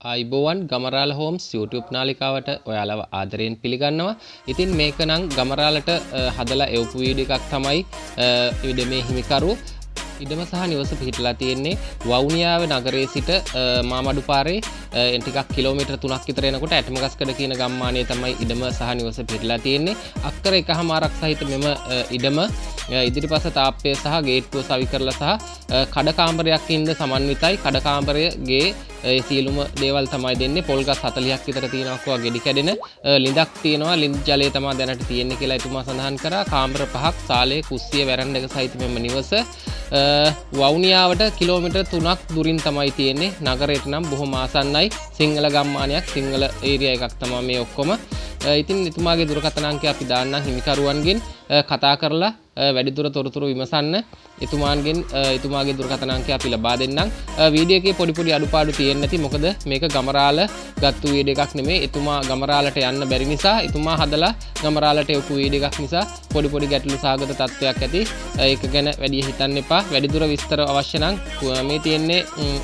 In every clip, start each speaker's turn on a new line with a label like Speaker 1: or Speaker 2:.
Speaker 1: ආයිබෝවන් ගමරාල Holmes YouTube නාලිකාවට ඔයාලව ආදරයෙන් පිළිගන්නවා. ඉතින් මේක නම් ගමරාලට හදලා එවපු වීඩියෝ එකක් තමයි ඉඩමේ හිමිකරු. ඉඩම සහ නිවස පිහිටලා තියෙන්නේ වවුනියාව නගරයේ සිට මාමඩු පාරේ ටිකක් කිලෝමීටර් 3ක් විතර එනකොට ඇටමගස්කඩ කියන ගම්මානයේ තමයි ඉඩම සහ නිවස පිහිටලා තියෙන්නේ. අක්කර 1මාරක් සහිත මෙම ඉඩම ඉදිරිපස තාප්පය සහ ගේට්ටුව සවි කරලා සහ කඩ කාමරයක් ඉන්න සමන්විතයි. කඩ කාමරයේ සියලුම දේවල් තමයි දෙන්නේ. පොල් ගස් 40ක් විතර තියෙනවා ගෙඩි කැඩෙන ලිඳක් තියෙනවා. ලිඳ ජලය තමයි දැනට තියෙන්නේ කියලා එතුමා සඳහන් කරා. කාමර 5ක් සාලේ කුස්සිය වැරන්ඩ එක සහිත මෙම නිවස වවුනියාවට කිලෝමීටර් 3ක් දුරින් තමයි තියෙන්නේ. නගරයට නම් බොහොම ආසන්නයි. සිංහල ගම්මානයක්, සිංහල ඒරියා එකක් තමයි මේ ඔක්කොම. ඉතින් එතුමාගේ දුරකථන අංකය අපි දාන්නම් හිමිකරුවන්ගෙන් කතා කරලා වැඩිදුර තොරතුරු විමසන්න. එතුමාගේ දුරකථන අංකය අපි ලබා දෙන්නම්. වීඩියෝ එකේ පොඩි අඩුපාඩු තියෙන්නේ නැති. මොකද මේක ගමරාල ගත්තු වීඩියෝ එකක් නෙමෙයි. එතුමා ගමරාලට යන්න බැරි නිසා, එතුමා හදලා ගමරාලට එවපු වීඩියෝ එකක් නිසා පොඩි ගැටලු සාගත තත්ත්වයක් ඇති. ඒක ගැන වැඩි හිතන්න එපා. වැඩිදුර විස්තර අවශ්‍ය නම් මේ තියෙන්නේ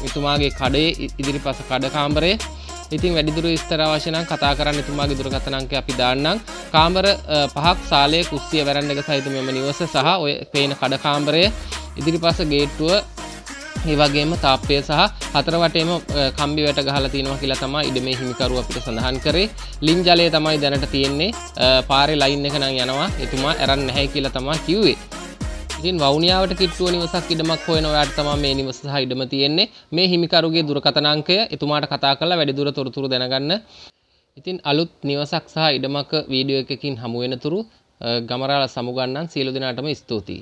Speaker 1: එතුමාගේ කඩේ ඉදිරිපස කඩ කාමරයේ. ඉතින් වැඩිදුර විස්තර අවශ්‍ය නම් කතා කරන්න එතුමාගේ දුරකථන අංකය අපි දාන්නම්. කාමර 5ක් සාලේ කුස්සිය වැරන්ඩ එක සහිත මෙම නිවස සහ ඔය පේන කඩ කාමරය ඉදිරිපස ගේට්ටුව ඒ වගේම තාප්පය සහ හතර වටේම කම්බි වැට ගහලා තියෙනවා කියලා තමයි ඉඩමේ හිමිකරුව අපිට සඳහන් කරේ. ලින් ජලය තමයි දැනට තියෙන්නේ. පාරේ ලයින් එක නම් යනවා. එතුමා අරන් නැහැ කියලා තමයි කිව්වේ. ඉතින් වවුනියාවට කිට්ටුව නිවසක් ඉඩමක් හොයන ඔයාලට තමයි මේ නිවස සහ ඉඩම තියෙන්නේ. මේ හිමිකරුගේ දුරකථන අංකය එතුමාට කතා කරලා වැඩිදුර තොරතුරු දැනගන්න. ඉතින් අලුත් නිවසක් සහ ඉඩමක වීඩියෝ එකකින් හමු වෙනතුරු ගමරාල සමුගන්නම්. සියලු දෙනාටම ස්තුතියි.